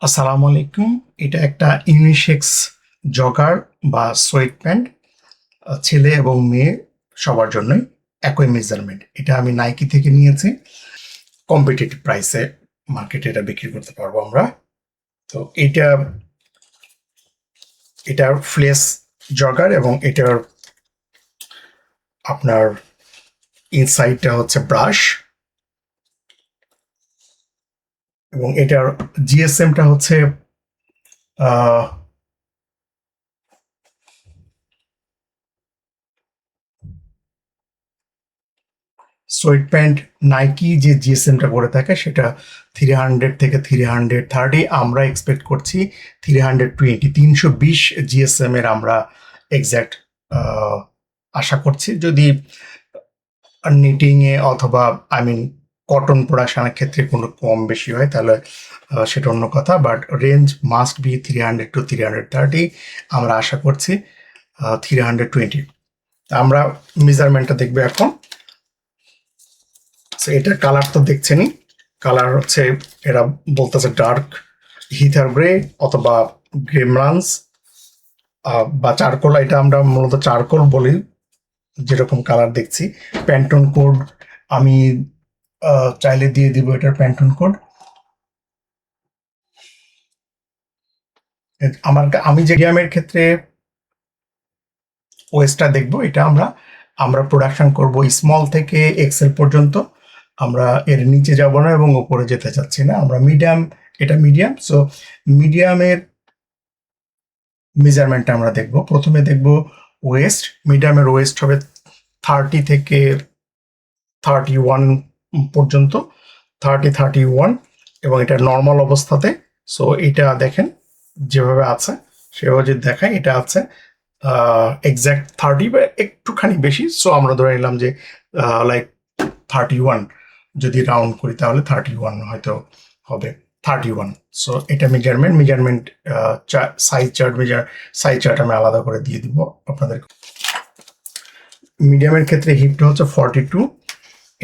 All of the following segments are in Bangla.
আসসালামু আলাইকুম। এটা একটা ইউনিসেক্স জগার বা সোয়েট প্যান্ট, ছেলে এবং মেয়ে সবার জন্যই একই মেজারমেন্ট। এটা আমি নাইকি থেকে নিয়েছি। কম্পিটিটিভ প্রাইসে মার্কেটে এটা বিক্রি করতে পারবো আমরা। তো এটার ফ্লেস জগার এবং এটার আপনার ইনসাইডটা হচ্ছে ব্রাশ এবং এটার জিএসএমটা হচ্ছে সোয়েট প্যান্ট নাইকি যে জিএসএমটা করে থাকে সেটা 300 থেকে 330। আমরা এক্সপেক্ট করছি 320, 320 জিএসএম এর আমরা এক্স্যাক্ট আশা করছি। যদি নিটিং এ অথবা কটন প্রোডাকশনের ক্ষেত্রে কোনো কম বেশি হয় তাহলে সেটা অন্য কথা, but range must be 300 to 330। আমরা আশা করছি 320। আমরা মেজারমেন্টটা দেখবো এখন। এটার কালার তো দেখছেনই, কালার হচ্ছে এরা বলতেছে ডার্ক হিথার গ্রে অথবা গ্রেমলান্স বা চারকোল। এটা আমরা মূলত চারকোল বলি যেরকম কালার দেখছি। প্যান্টন কোড আমি চাইলে দিয়ে দিব এটার প্যান্টন কোড। আমি যে গেমের ক্ষেত্রে ওয়েস্টটা দেখবো, এটা আমরা প্রোডাকশন করব স্মল থেকে এক্সেল পর্যন্ত। আমরা এর নিচে যাব না এবং উপরে যেতে চাচ্ছি না। আমরা মিডিয়াম, এটা মিডিয়াম। সো মিডিয়ামের মেজারমেন্টটা আমরা দেখব। প্রথমে দেখব ওয়েস্ট। মিডিয়ামের ওয়েস্ট হবে 30 থেকে 31 পর্যন্ত, 31 এবং এটা নর্মাল অবস্থাতে। সো এটা দেখেন যেভাবে আছে সেভাবে যদি দেখায়, এটা আছে এক্স্যাক্ট 30 বা একটুখানি বেশি। সো আমরা ধরে নিলাম যে লাইক 31, যদি রাউন্ড করি তাহলে 31 হয়তো হবে 31। সো এটা মেজারমেন্ট সাইজ চার্ট আমি আলাদা করে দিয়ে দিব আপনাদের। মিডিয়ামের ক্ষেত্রে হিপটা হচ্ছে 42।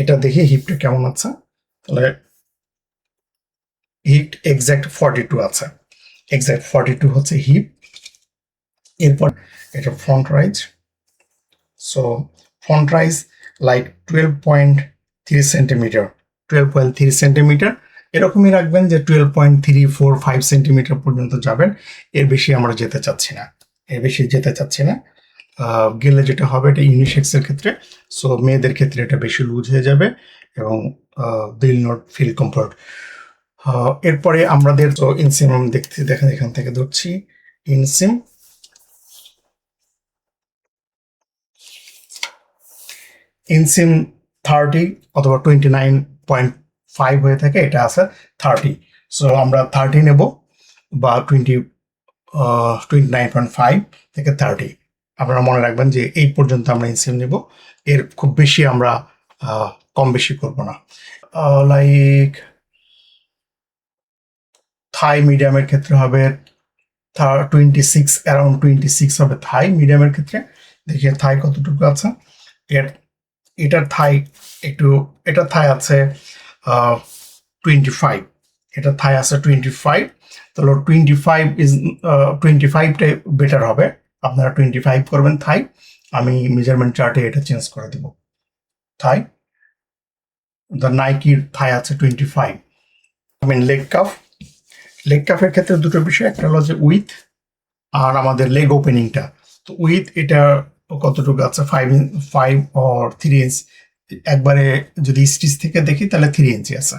এটা দেখি হিপটা কেমন আছে। তাহলে হিপ এক্স্যাক্ট 42 আছে, এক্স্যাক্ট 42 হচ্ছে হিপ। এরপর এটা front rise. So front rise like 12.3 centimetre, 12.3 centimetre এরকমই রাখবেন, যে 12.345 সেন্টিমিটার পর্যন্ত যাবেন। এর বেশি আমরা যেতে চাচ্ছি না, গেলে যেটা হবে এটা ইউনিসেক্সের ক্ষেত্রে। সো মেয়েদের ক্ষেত্রে এটা বেশি লুজ হয়ে যাবে এবং দিল নট ফিল কমফোর্ট। এরপরে আমাদের তো ইনসিম দেখেন, এখান থেকে ধরছি ইনসিম। ইনসিম 30 অথবা 29.5 হয়ে থাকে, এটা আছে 30। সো আমরা 30 নেব বা 29.5 থেকে 30। আপনারা মনে রাখবেন যে এই পর্যন্ত আমরা ইনসিম নেব, এর খুব বেশি আমরা কম বেশি করব না। লাইক থাই মিডিয়ামের ক্ষেত্রে হবে 26, অ্যারাউন্ড 26 হবে থাই মিডিয়ামের ক্ষেত্রে। দেখি থাই কতটুকু আছে। এটার থাই এটার থাই আছে 25, এটা থাই আছে 25। তাহলে 25টাই বেটার হবে। আপনারা 25 করবেন থাই। আমি মেজারমেন্ট চার্টে এটা চেঞ্জ করে দেব। থাই, দ্য নাইকির থাই আছে 25। লেগ কাফের ক্ষেত্রে দুটো বিষয়, একটা হলো যে উইথ আর আমাদের লেগ ওপেনিংটা। তো উইথ এটা কতটুকু আছে, 5 or 3 ইঞ্চ। একবারে যদি স্টিচ থেকে দেখি তাহলে 3 ইঞ্চি আছে,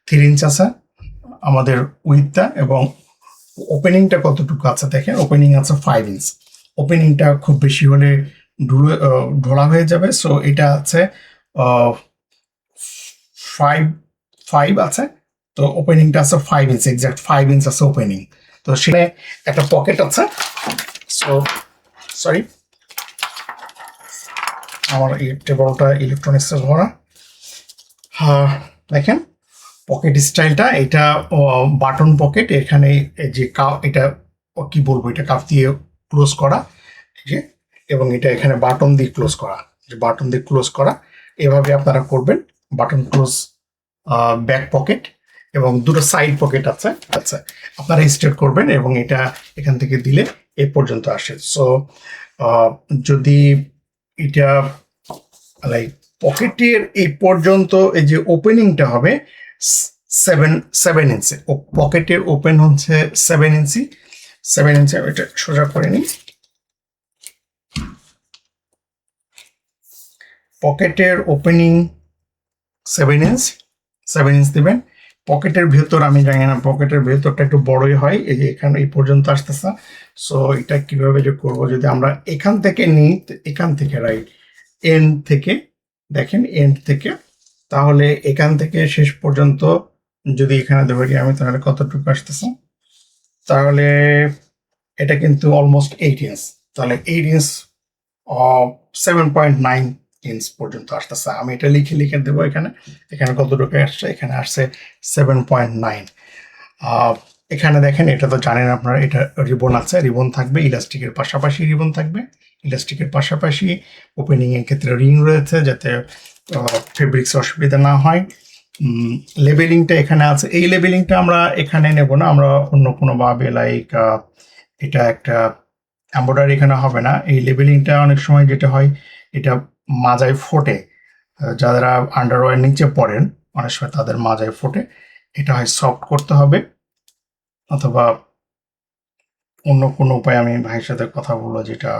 3 ইঞ্চ আছে আমাদের উইথটা। এবং ওপেনিংটা কতটুকু আছে দেখেন, ওপেনিং আছে 5 ইঞ্চ। ওপেনিংটা খুব বেশি হলে ঢোলা হয়ে যাবে। সো এটা আছে 5 আছে। তো ওপেনিংটা আছে 5 ইঞ্চ, এক্স্যাক্ট 5 ইঞ্চ আছে ওপেনিং। তো সেখানে একটা পকেট আছে। সো সরি, আমার এই টেবিলটা ইলেকট্রনিক্সের ভরা। হ্যাঁ দেখেন পকেট স্টাইলটা, এটা বাটন পকেট। এখানে যে এটা কি বলবো, এটা কাপ দিয়ে ক্লোজ করা, যে এবং এটা এখানে বাটন দিয়ে ক্লোজ করা, এভাবে আপনারা করবেন। Button close back pocket. এবং দুটো সাইড পকেট আছে। আচ্ছা, আপনারা স্ট্রেট করবেন এবং এটা এখান থেকে দিলে এই পর্যন্ত আসে। সো যদি এটা লাইক পকেটের এই পর্যন্ত এই যে ওপেনিংটা হবে 7 ইঞ্চি, ও পকেটের ওপেন হচ্ছে 7 ইঞ্চি। 7 ইঞ্চি আমি এটা সোজা করে নিই। পকেটের ওপেনিং 7 ইঞ্চ দিবেন। পকেটের ভেতর আমি জানি না, পকেটের ভেতরটা একটু বড়ই হয়, এই যে এখানে এই পর্যন্ত আসতেছে। সো এটা কিভাবে যে করবো, যদি আমরা এখান থেকে নিই, এখান থেকে রাইট এন্ড থেকে দেখেন, এন্ড থেকে, তাহলে এখান থেকে শেষ পর্যন্ত যদি এখানে ধরি আমি, তাহলে কতটুকু আসতেছে, তাহলে এটা কিন্তু অলমোস্ট 8 ইঞ্চ। তাহলে 8 ইঞ্চ 7.9 ইঞ্চ পর্যন্ত আসতেছে। আমি এটা লিখে লিখে দেবো এখানে, এখানে কতটুকু আসছে, এখানে আসছে 7.9। এখানে দেখেন, এটা তো জানেন আপনারা, এটা রিবন আছে, রিবন থাকবে, ইলাস্টিকের পাশাপাশি রিবন থাকবে, ইলাস্টিকের পাশাপাশি ওপেনিং এর ক্ষেত্রে রিং রয়েছে যাতে ফেব্রিক্স অসুবিধা না হয়। লেবেলিংটা এখানে আছে, এই লেবেলিংটা আমরা এখানে নেব না, আমরা অন্য কোনোভাবে লাইক এটা একটা এমব্রয়ডারি এখানে হবে না। এই লেবেলিংটা অনেক সময় যেটা হয়, এটা মাজায় ফোটে, যারা আন্ডারওয়্যার নিচে পড়েন অনেক সময় তাদের মাজায় ফোটে, এটা হয় সফট করতে হবে, অথবা অন্য কোনো উপায় আমি ভাইয়ের সাথে কথা বলবো। যেটা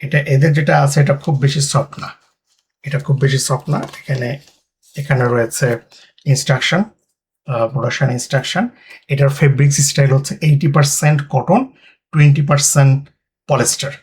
এটা এদের যেটা আছে এটা খুব বেশি সফট না, এটা খুব বেশি সফট না। এখানে রয়েছে ইনস্ট্রাকশন, প্রোডাকশন ইনস্ট্রাকশন। এটার ফেব্রিক্স স্টাইল হচ্ছে 80% কটন, 20% পলিস্টার।